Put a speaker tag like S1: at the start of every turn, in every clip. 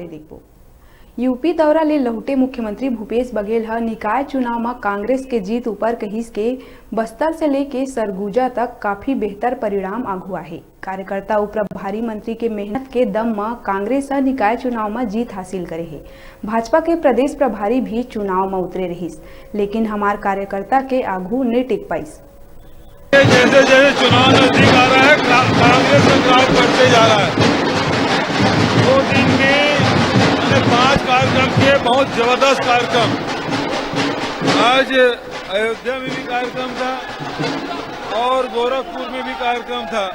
S1: देखो यूपी दौरा ले लौटे मुख्यमंत्री भूपेश बघेल ह निकाय चुनाव में कांग्रेस के जीत ऊपर कहिस के बस्तर से लेके सरगुजा तक काफी बेहतर परिणाम आगू आहे। कार्यकर्ता और प्रभारी मंत्री के मेहनत के दम में कांग्रेस ह निकाय चुनाव में जीत हासिल करे है। भाजपा के प्रदेश प्रभारी भी चुनाव में उतरे रहिस, लेकिन हमार कार्यकर्ता के आगू नहीं टिक पाइस।
S2: जैसे जैसे चुनाव नजदीक आ रहा है, कांग्रेस का ग्राफ बढ़ते जा रहा है। 2 दिन में 5 कार्यक्रम किए, बहुत जबरदस्त कार्यक्रम। आज अयोध्या में भी कार्यक्रम था और गोरखपुर में भी कार्यक्रम था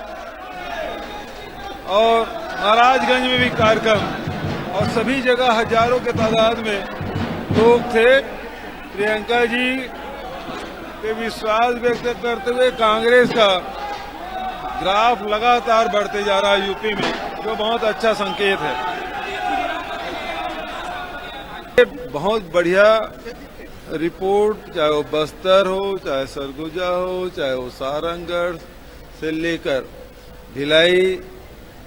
S2: और महाराजगंज में भी कार्यक्रम, और सभी जगह हजारों के तादाद में लोग थे। प्रियंका जी पे विश्वास व्यक्त करते हुए कांग्रेस का ग्राफ लगातार बढ़ते जा रहा है यूपी में, जो बहुत अच्छा संकेत है। बहुत बढ़िया रिपोर्ट, चाहे वो बस्तर हो, चाहे सरगुजा हो, चाहे वो सारंगगढ़ से लेकर भिलाई,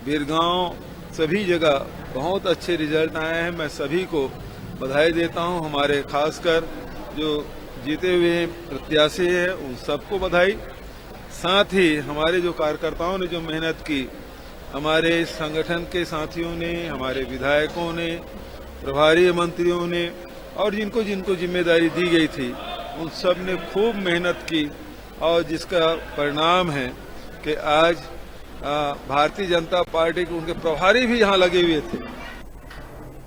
S2: बिरगांव, सभी जगह बहुत अच्छे रिजल्ट आए हैं। मैं सभी को बधाई देता हूं। हमारे खासकर जो जीते हुए प्रत्याशी हैं उन सबको बधाई। साथ ही हमारे जो कार्यकर्ताओं ने जो मेहनत की, हमारे संगठन के साथियों ने, हमारे विधायकों ने, प्रभारी मंत्रियों ने और जिनको जिनको जिम्मेदारी दी गई थी, उन सब ने खूब मेहनत की, और जिसका परिणाम है कि आज भारतीय जनता पार्टी के उनके प्रभारी भी यहाँ लगे हुए थे।